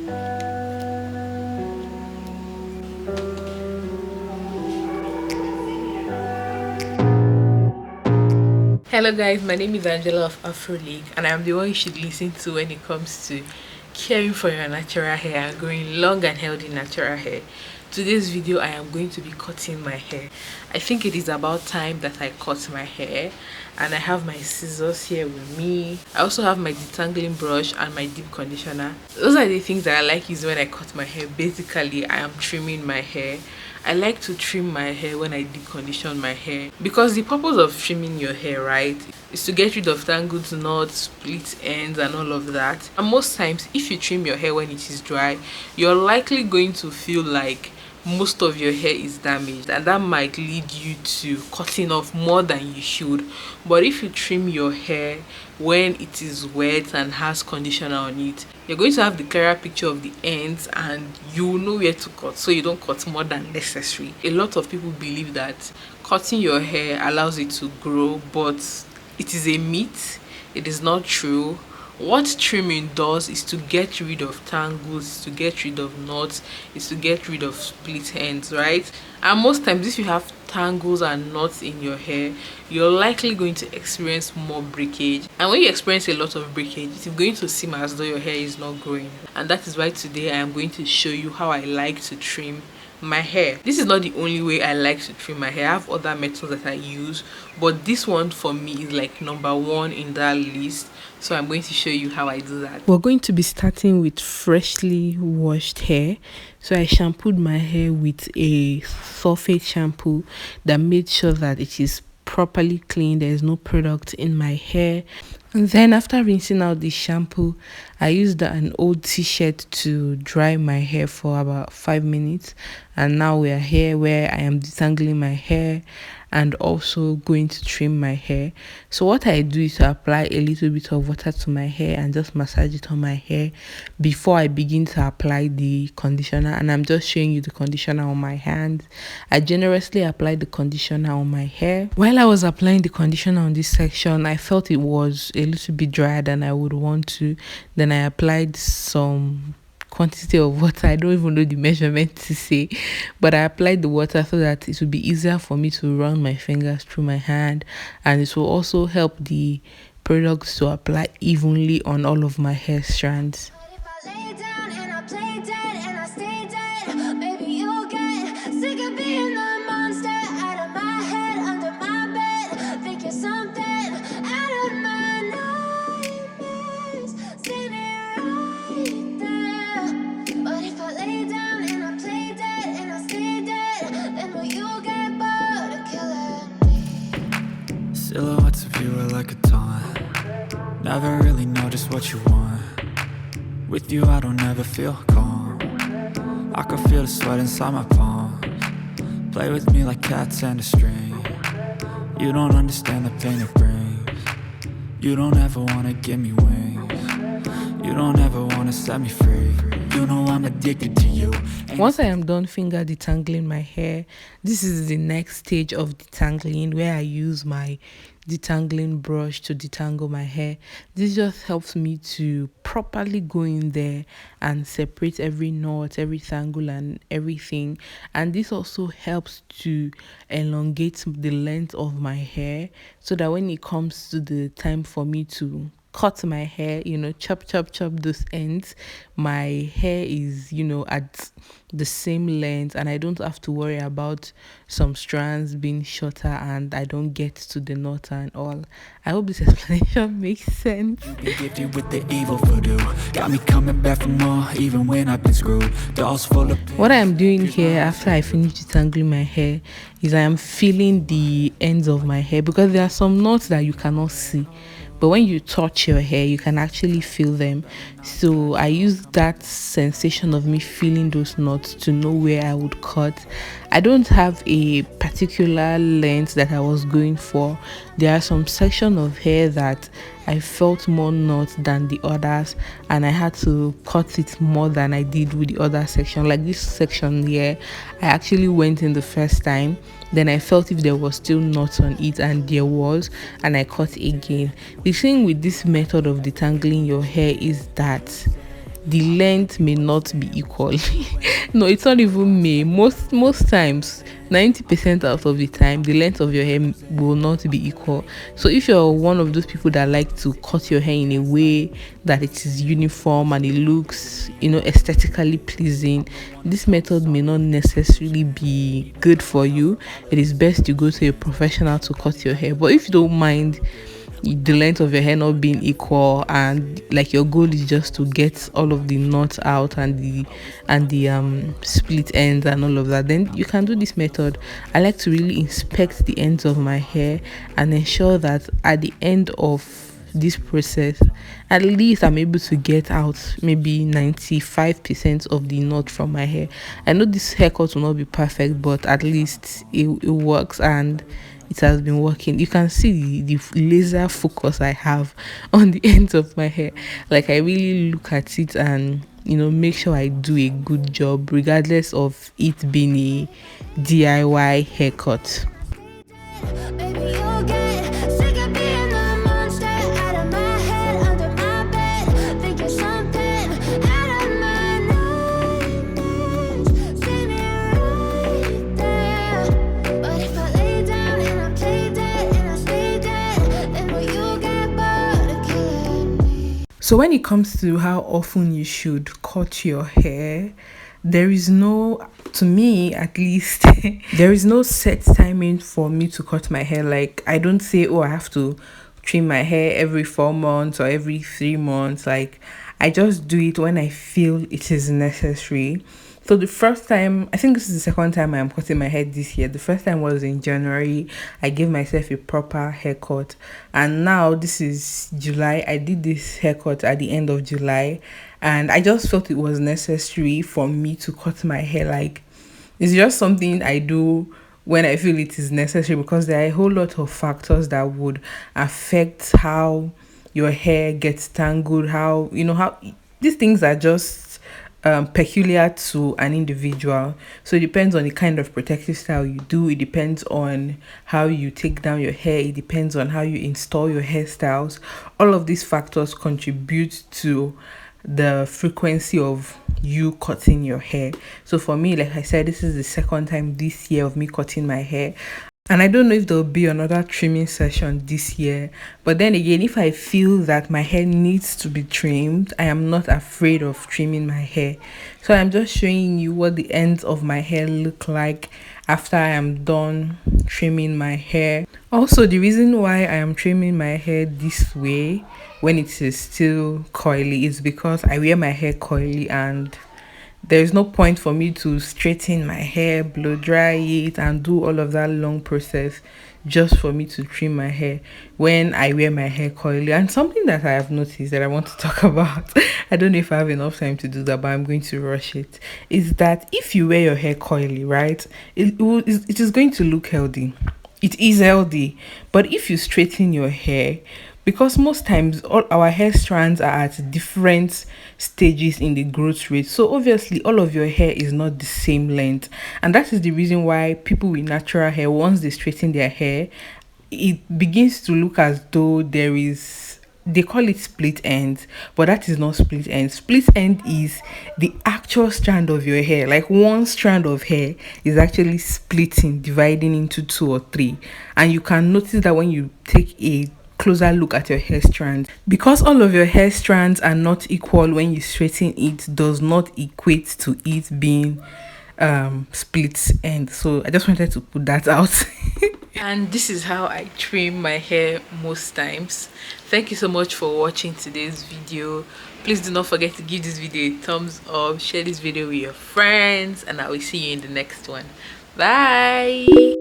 Hello guys, my name is Angela of Afro League, and I'm the one you should listen to when it comes to caring for your natural hair and growing long and healthy natural hair. Today's video I am going to be cutting my hair. I think it is about time that I cut my hair, and I have my scissors here with me. I also have my detangling brush and my deep conditioner. Those are the things that I like using when I cut my hair. Basically, I am trimming my hair. I like to trim my hair when I deep condition my hair, because the purpose of trimming your hair, right, is to get rid of tangled knots, split ends and all of that. And most times if you trim your hair when it is dry, you're likely going to feel like most of your hair is damaged, and that might lead you to cutting off more than you should. But if you trim your hair when it is wet and has conditioner on it, you're going to have the clearer picture of the ends, and you will know where to cut, so you don't cut more than necessary. A lot of people believe that cutting your hair allows it to grow, but it is a myth. It is not true. What trimming does is to get rid of tangles, to get rid of knots, is to get rid of split ends, right? And most times if you have tangles and knots in your hair, you're likely going to experience more breakage, and when you experience a lot of breakage, it's going to seem as though your hair is not growing. And that is why today I am going to show you how I like to trim my hair. This is not the only way I like to trim my hair. I have other methods that I use, but this one for me is like number one in that list, so I'm going to show you how I do that. We're going to be starting with freshly washed hair. So I shampooed my hair with a sulfate shampoo that made sure that it is properly clean, there is no product in my hair. And then after rinsing out the shampoo, I used an old t-shirt to dry my hair for about 5 minutes. And now we are here where I am detangling my hair and also going to trim my hair. So what I do is to apply a little bit of water to my hair and just massage it on my hair before I begin to apply the conditioner. And I'm just showing you the conditioner on my hand. I generously applied the conditioner on my hair. While I was applying the conditioner on this section, I felt it was a little bit drier than I would want to. Then I applied some quantity of water. I don't even know the measurement to say, but I applied the water so that it would be easier for me to run my fingers through my hand, and it will also help the products to apply evenly on all of my hair strands. Silhouettes of you are like a taunt. Never really know just what you want. With you I don't ever feel calm. I can feel the sweat inside my palms. Play with me like cats and a string. You don't understand the pain it brings. You don't ever wanna give me wings. You don't ever wanna set me free. You know I'm addicted to you. Once I am done finger detangling my hair, this is the next stage of detangling, where I use my detangling brush to detangle my hair. This just helps me to properly go in there and separate every knot, every tangle and everything. And this also helps to elongate the length of my hair, so that when it comes to the time for me to cut my hair, chop those ends, my hair is, at the same length, and I don't have to worry about some strands being shorter and I don't get to the knot and all. I hope this explanation makes sense. You been gifted with the evil voodoo. Got me coming back for more even when I've been screwed. Dolls full of what I am doing here after I finish detangling my hair is I am feeling the ends of my hair, because there are some knots that you cannot see, but when you touch your hair you can actually feel them. So I use that sensation of me feeling those knots to know where I would cut. I don't have a particular length that I was going for. There are some section of hair that I felt more knots than the others, and I had to cut it more than I did with the other section. Like this section here, I actually went in the first time, then I felt if there was still knots on it, and there was, and I cut again. The thing with this method of detangling your hair is that the length may not be equal. No, it's not even may. Most times, 90% out of the time, the length of your hair will not be equal. So if you're one of those people that like to cut your hair in a way that it is uniform and it looks, aesthetically pleasing, this method may not necessarily be good for you. It is best you go to a professional to cut your hair. But if you don't mind the length of your hair not being equal, and like your goal is just to get all of the knots out and the split ends and all of that, then you can do this method. I like to really inspect the ends of my hair and ensure that at the end of this process, at least I'm able to get out maybe 95% of the knot from my hair. I know this haircut will not be perfect, but at least it works, and it has been working. You can see the laser focus I have on the ends of my hair. Like, I really look at it and make sure I do a good job, regardless of it being a DIY haircut. Baby, you'll get sick of being the monster out of my head, under my bed. Think you're something out of my nightmares. See me right there. But if I lay down and I play dead and I stay dead, then will you get bored of killing me? So when it comes to how often you should cut your hair, there is no, to me at least, there is no set timing for me to cut my hair. Like, I don't say, oh, I have to trim my hair every 4 months or every 3 months. Like, I just do it when I feel it is necessary. So the first time, I think this is the second time I'm cutting my hair this year. The first time was in January. I gave myself a proper haircut. And now this is July. I did this haircut at the end of July. And I just felt it was necessary for me to cut my hair. Like, it's just something I do when I feel it is necessary, because there are a whole lot of factors that would affect how your hair gets tangled, how these things are just peculiar to an individual. So it depends on the kind of protective style you do. It depends on how you take down your hair. It depends on how you install your hairstyles. All of these factors contribute to the frequency of you cutting your hair. So for me, like I said, this is the second time this year of me cutting my hair. And I don't know if there'll be another trimming session this year. But then again, if I feel that my hair needs to be trimmed, I am not afraid of trimming my hair. So I'm just showing you what the ends of my hair look like after I am done trimming my hair. Also, the reason why I am trimming my hair this way when it is still coily is because I wear my hair coily, and there is no point for me to straighten my hair, blow dry it, and do all of that long process just for me to trim my hair when I wear my hair coily. And something that I have noticed that I want to talk about, I don't know if I have enough time to do that, but I'm going to rush it, is that if you wear your hair coily, right, it is going to look healthy. It is healthy. But if you straighten your hair, because most times all our hair strands are at different stages in the growth rate, so obviously all of your hair is not the same length, and that is the reason why people with natural hair, once they straighten their hair, it begins to look as though there is, they call it split ends, but that is not split end. Split end is the actual strand of your hair. Like, one strand of hair is actually splitting, dividing into 2 or 3, and you can notice that when you take a closer look at your hair strands, because all of your hair strands are not equal. When you straighten it, does not equate to it being split end. So I just wanted to put that out. And this is how I trim my hair most times. Thank you so much for watching today's video. Please do not forget to give this video a thumbs up, share this video with your friends, and I will see you in the next one. Bye.